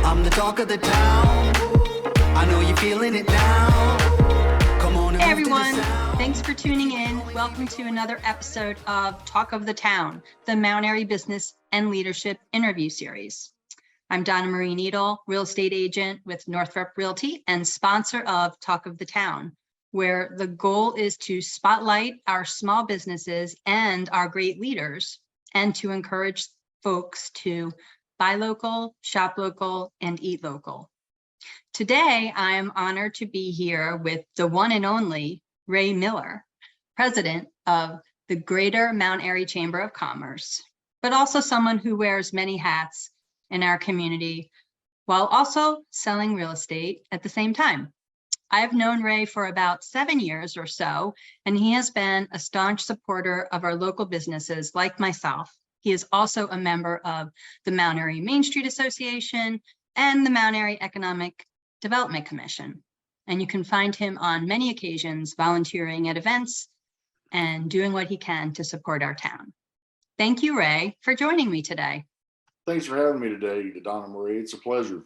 I'm the talk of the town. I know you're feeling it now. Come on and Hey move to the everyone, sound. thanks for tuning in. Welcome to another episode of Talk of the Town, the Mount Airy Business and Leadership interview series. I'm Donnamarie Needle, real estate agent with Northrop Realty and sponsor of Talk of the Town, where the goal is to spotlight our small businesses and our great leaders and to encourage folks to buy local, shop local, and eat local. Today, I am honored to be here with the one and only Ray Miller, president of the Greater Mount Airy Chamber of Commerce, but also someone who wears many hats in our community while also selling real estate at the same time. I've known Ray for about 7 years or so, and he has been a staunch supporter of our local businesses like myself. He is also a member of the Mount Airy Main Street Association and the Mount Airy Economic Development Commission. And you can find him on many occasions volunteering at events and doing what he can to support our town. Thank you, Ray, for joining me today. Thanks for having me today, Donnamarie. It's a pleasure.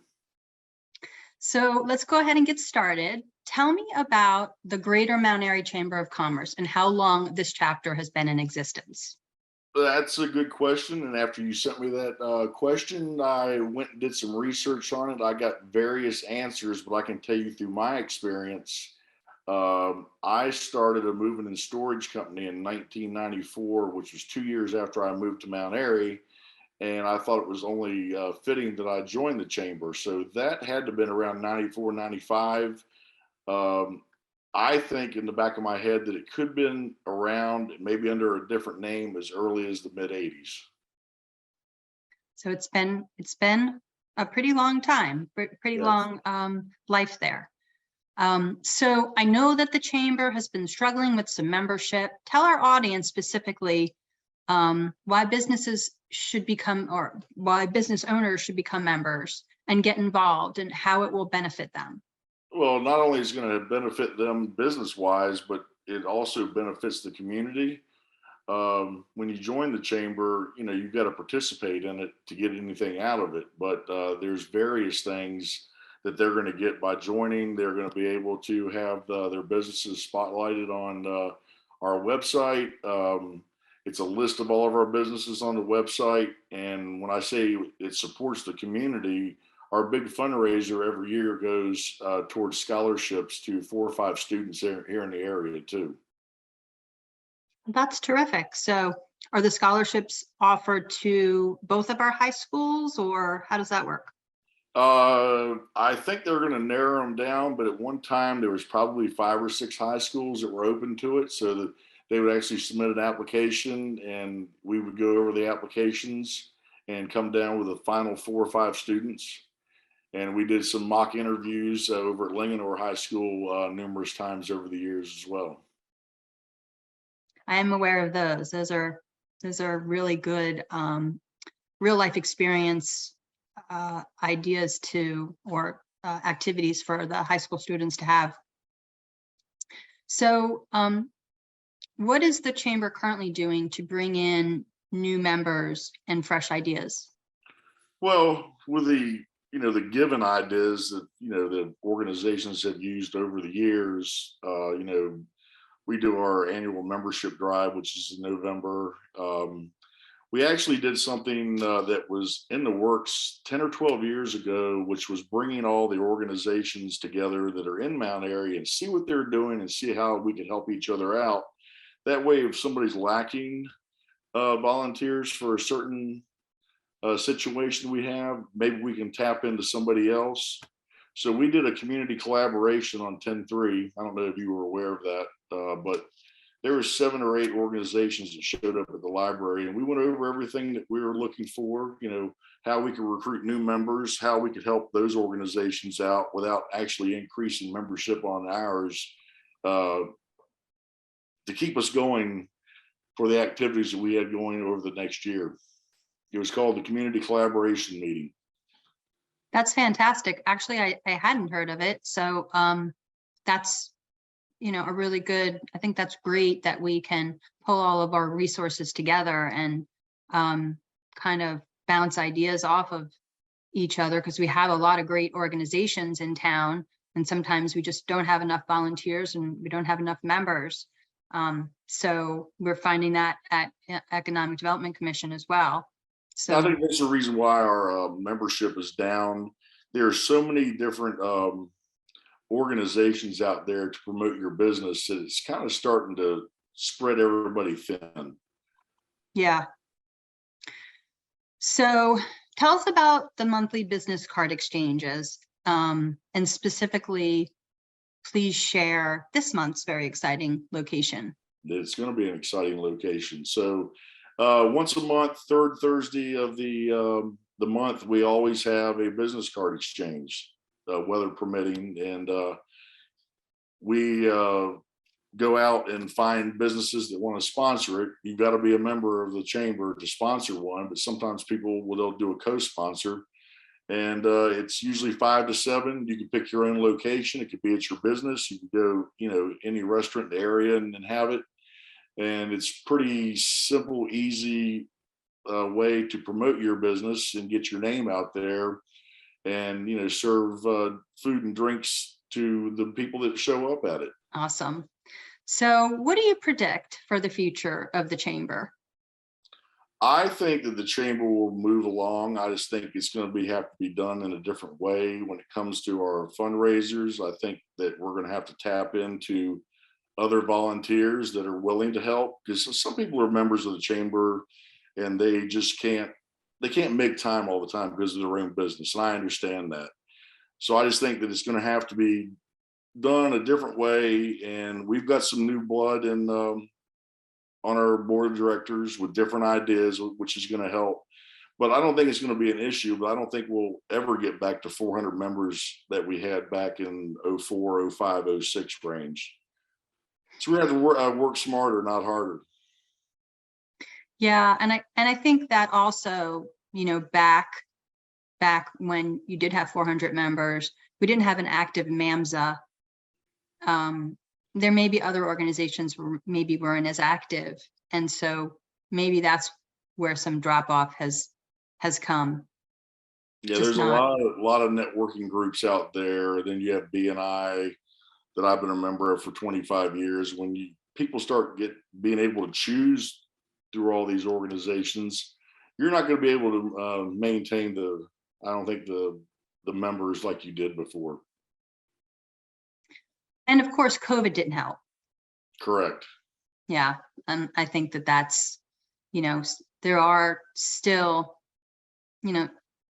So let's go ahead and get started. Tell me about the Greater Mount Airy Chamber of Commerce and how long this chapter has been in existence. That's a good question. And after you sent me that question, I went and did some research on it. I got various answers, but I can tell you through my experience, I started a moving and storage company in 1994, which was 2 years after I moved to Mount Airy. And I thought it was only fitting that I joined the chamber. So that had to have been around 94, 95. I think in the back of my head that it could have been around, maybe under a different name, as early as the mid 80s. So it's been a pretty long time, pretty Yes. long life there. So I know that the chamber has been struggling with some membership. Tell our audience specifically why businesses should become, or why business owners should become members and get involved, and how it will benefit them. Well, not only is it going to benefit them business wise, but it also benefits the community. When you join the chamber, you've got to participate in it to get anything out of it. But there's various things that they're going to get by joining. They're going to be able to have their businesses spotlighted on our website. It's a list of all of our businesses on the website. And when I say it supports the community, our big fundraiser every year goes towards scholarships to 4 or 5 students here in the area too. That's terrific. So are the scholarships offered to both of our high schools, or how does that work? I think they're going to narrow them down, but at one time there was probably 5 or 6 high schools that were open to it, so that they would actually submit an application and we would go over the applications and come down with the final 4 or 5 students. And we did some mock interviews over at Linganore High School numerous times over the years as well. I am aware of those. Those are really good real life experience ideas or activities for the high school students to have. So what is the chamber currently doing to bring in new members and fresh ideas? Well, with the given ideas that the organizations have used over the years, we do our annual membership drive, which is in November. We actually did something that was in the works 10 or 12 years ago, which was bringing all the organizations together that are in Mount Airy and see what they're doing and see how we can help each other out. That way, if somebody's lacking volunteers for a certain situation we have, maybe we can tap into somebody else. So we did a community collaboration on 10-3. I don't know if you were aware of that, but there were 7 or 8 organizations that showed up at the library, and we went over everything that we were looking for, how we could recruit new members, how we could help those organizations out without actually increasing membership on ours, to keep us going for the activities that we had going over the next year. It was called the Community Collaboration Meeting. That's fantastic. Actually, I hadn't heard of it. So that's, a really good, I think that's great that we can pull all of our resources together and kind of bounce ideas off of each other, because we have a lot of great organizations in town, and sometimes we just don't have enough volunteers and we don't have enough members. So we're finding that at Economic Development Commission as well. So I think that's the reason why our membership is down. There are so many different organizations out there to promote your business that it's kind of starting to spread everybody thin. yeah. So tell us about the monthly business card exchanges, and specifically, please share this month's very exciting location. It's going to be an exciting location. So once a month, third Thursday of the month, we always have a business card exchange, weather permitting, and we go out and find businesses that want to sponsor it. You've got to be a member of the chamber to sponsor one, but sometimes people will do a co-sponsor, and it's usually 5 to 7. You can pick your own location. It could be at your business. You can go, any restaurant in the area and have it. And it's pretty simple, easy way to promote your business and get your name out there, and serve food and drinks to the people that show up at it. Awesome. So what do you predict for the future of the chamber? I think that the chamber will move along. I just think it's going to have to be done in a different way when it comes to our fundraisers. I think that we're going to have to tap into other volunteers that are willing to help, because some people are members of the chamber and they just can't make time all the time because of their own business. And I understand that. So I just think that it's going to have to be done a different way. And we've got some new blood in on our board of directors with different ideas, which is going to help. But I don't think it's going to be an issue, but I don't think we'll ever get back to 400 members that we had back in 04, 05, 06 range. So we have to work smarter, not harder. Yeah, and I think that also, back when you did have 400 members, we didn't have an active MAMSA. There may be other organizations where maybe weren't as active, and so maybe that's where some drop off has come. Yeah, there's a lot of networking groups out there. Then you have BNI that I've been a member of for 25 years. When people start being able to choose through all these organizations, you're not going to be able to maintain I don't think the members like you did before. And of course, COVID didn't help. Correct. Yeah, and I think that's, there are still,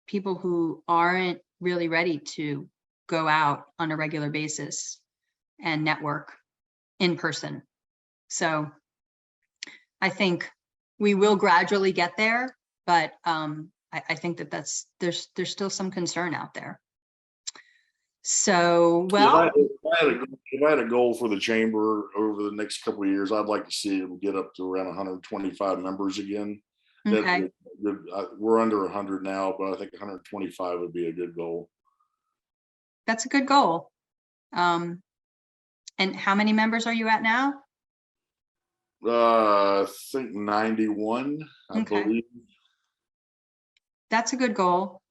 people who aren't really ready to go out on a regular basis and network in person. So I think we will gradually get there, but I think there's still some concern out there. So, well, if I had a goal for the chamber over the next couple of years, I'd like to see them get up to around 125 members again. okay. We're under 100 now, but I think 125 would be a good goal. That's a good goal. And how many members are you at now? I think 91, I believe. That's a good goal.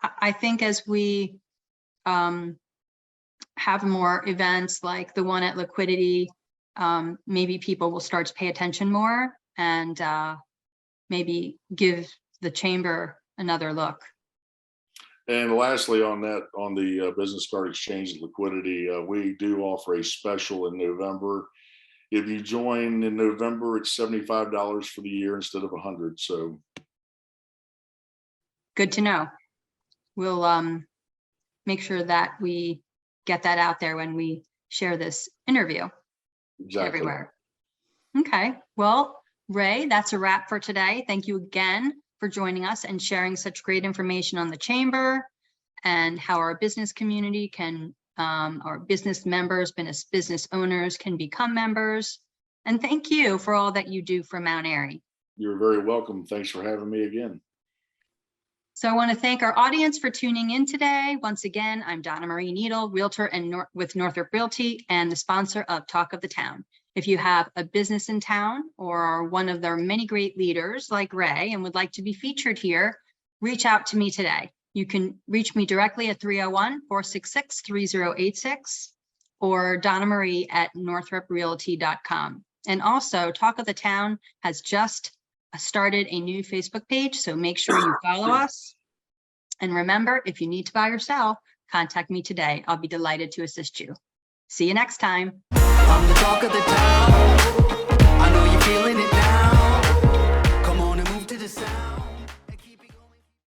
I think as we have more events like the one at Liquidity, maybe people will start to pay attention more and maybe give the chamber another look. And lastly, on the business card exchange at Liquidity, we do offer a special in November. If you join in November, it's $75 for the year instead of $100. So good to know. We'll make sure that we get that out there when we share this interview. Exactly. Everywhere. Okay. Well, Ray, that's a wrap for today. Thank you again for joining us and sharing such great information on the chamber and how our business community can, our business members, business owners can become members. And thank you for all that you do for Mount Airy. You're very welcome. Thanks for having me again. So I want to thank our audience for tuning in today. Once again, I'm Donnamarie Needle, Realtor and with Northrop Realty and the sponsor of Talk of the Town. If you have a business in town or are one of their many great leaders like Ray and would like to be featured here, reach out to me today. You can reach me directly at 301-466-3086 or Donnamarie at northroprealty.com. And also, Talk of the Town has just started a new Facebook page, so make sure you follow us. And remember, if you need to buy or sell, contact me today. I'll be delighted to assist you. See you next time. I'm the talk of the town.